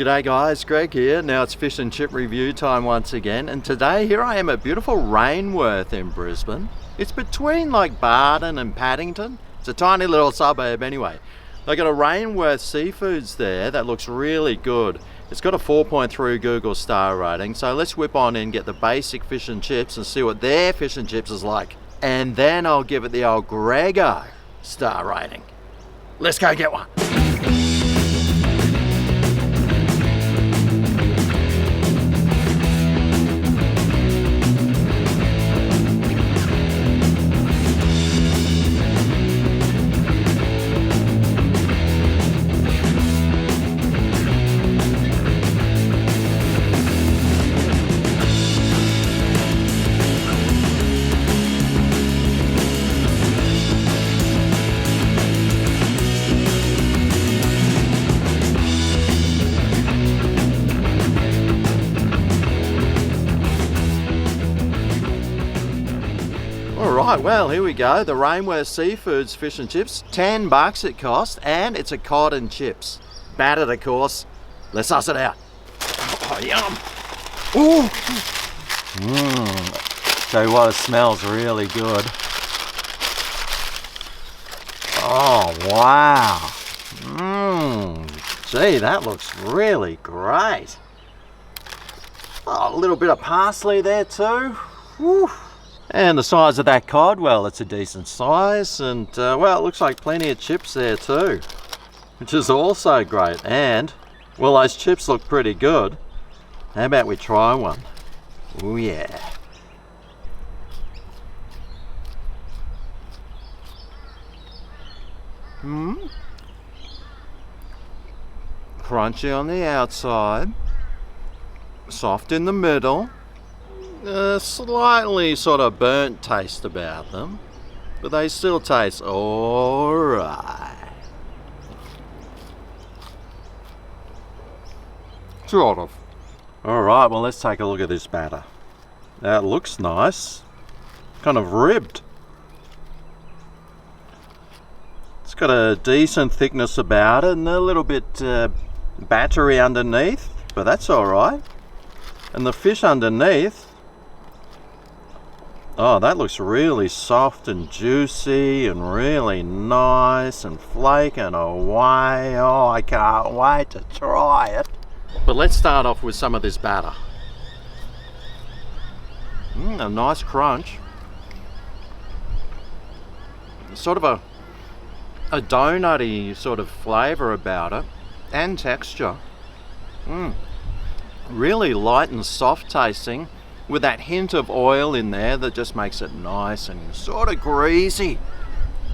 G'day guys, Greg here. Now it's fish and chip review time once again, and today here I am at beautiful Rainworth in Brisbane. It's between like Brisbane and Paddington. It's a tiny little suburb anyway. They got a Rainworth Seafoods there that looks really good. It's got a 4.3 Google star rating, so let's whip on in, get the basic fish and chips and see what their fish and chips is like. And then I'll give it the old Grego star rating. Let's go get one. Alright, well here we go, the Rainworth Seafoods fish and chips. $10 it cost, and it's a cod and chips. Battered of course. Let's suss it out. Oh, yum! Ooh! Tell you what, it smells really good. Oh wow! Gee, that looks really great. Oh, a little bit of parsley there too. Woo. And the size of that cod, well, it's a decent size, and well, it looks like plenty of chips there too, which is also great. And well, those chips look pretty good. How about we try one? Oh yeah. Crunchy on the outside, soft in the middle. Slightly sort of burnt taste about them, but they still taste alright. Sort of. Alright, well let's take a look at this batter. That looks nice. Kind of ribbed. It's got a decent thickness about it and a little bit battery underneath, but that's alright. And the fish underneath, oh, that looks really soft and juicy and really nice and flaking away. Oh, I can't wait to try it. But let's start off with some of this batter. A nice crunch. Sort of a donutty sort of flavour about it, and texture. Really light and soft tasting, with that hint of oil in there that just makes it nice and sort of greasy.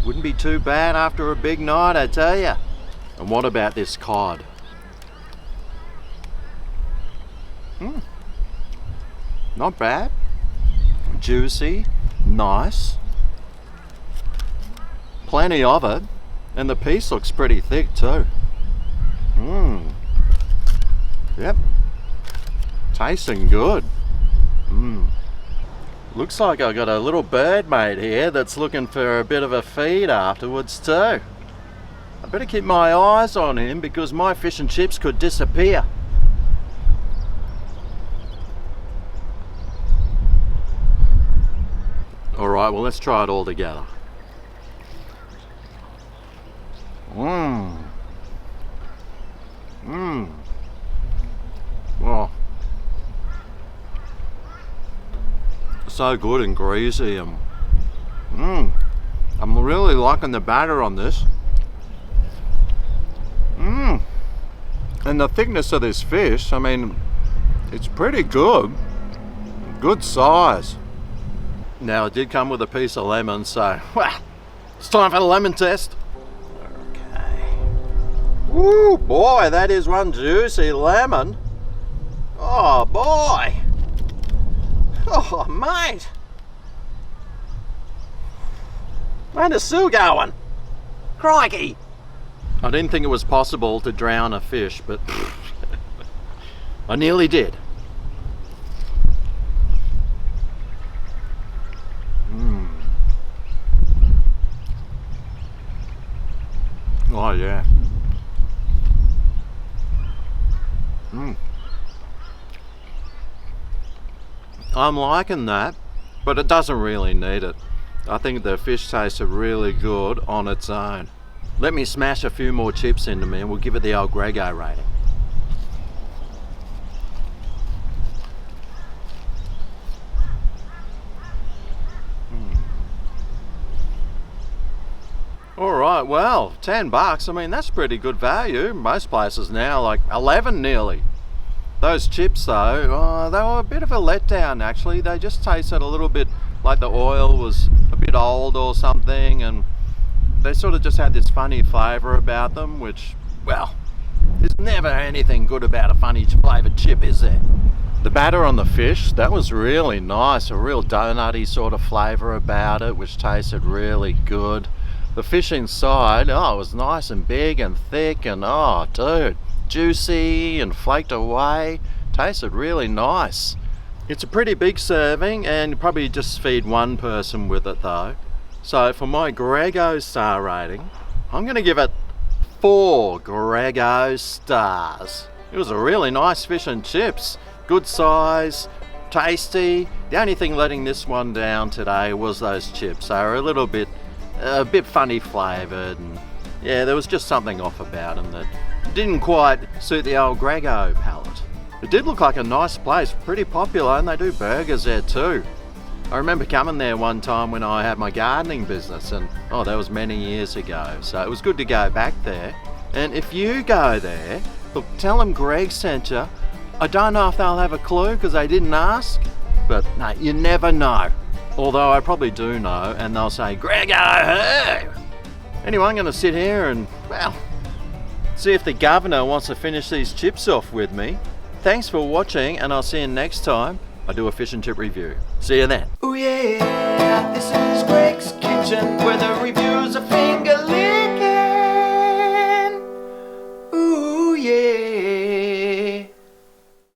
Wouldn't be too bad after a big night, I tell ya. And what about this cod? Not bad. Juicy, nice. Plenty of it, and the piece looks pretty thick too. Yep. Tasting good. Looks like I got a little bird mate here that's looking for a bit of a feed afterwards too. I better keep my eyes on him because my fish and chips could disappear. Alright, well let's try it all together. Well, so good and greasy, and I'm really liking the batter on this. And the thickness of this fish, I mean, it's pretty good. Good size. Now it did come with a piece of lemon, so well, it's time for the lemon test. Okay. Woo, boy, that is one juicy lemon. Oh boy. Oh, mate! Where's the Sue going? Crikey! I didn't think it was possible to drown a fish, but I nearly did. Oh yeah. I'm liking that, but it doesn't really need it. I think the fish tasted really good on its own. Let me smash a few more chips into me and we'll give it the old Grego rating. Alright, well, $10. I mean, that's pretty good value. Most places now, like 11 nearly. Those chips though, they were a bit of a letdown actually. They just tasted a little bit like the oil was a bit old or something, and they sort of just had this funny flavour about them, which, well, there's never anything good about a funny flavoured chip, is there? The batter on the fish, that was really nice. A real donutty sort of flavour about it, which tasted really good. The fish inside, oh, it was nice and big and thick and, oh, dude, juicy and flaked away. Tasted really nice. It's a pretty big serving and you probably just feed one person with it though. So for my Grego star rating, I'm going to give it 4 Grego stars. It was a really nice fish and chips. Good size, tasty. The only thing letting this one down today was those chips. They were a bit funny flavoured, and yeah, there was just something off about them that didn't quite suit the old Grego palate. It did look like a nice place, pretty popular, and they do burgers there too. I remember coming there one time when I had my gardening business, and oh, that was many years ago, so it was good to go back there. And if you go there, look, tell them Greg sent you. I don't know if they'll have a clue because they didn't ask, but no, you never know. Although I probably do know, and they'll say, Grego, hey! Anyway, I'm going to sit here and, well, see if the governor wants to finish these chips off with me. Thanks for watching, and I'll see you next time I do a fish and chip review. See you then. Oh yeah, this is Greg's Kitchen, where the reviews are finished.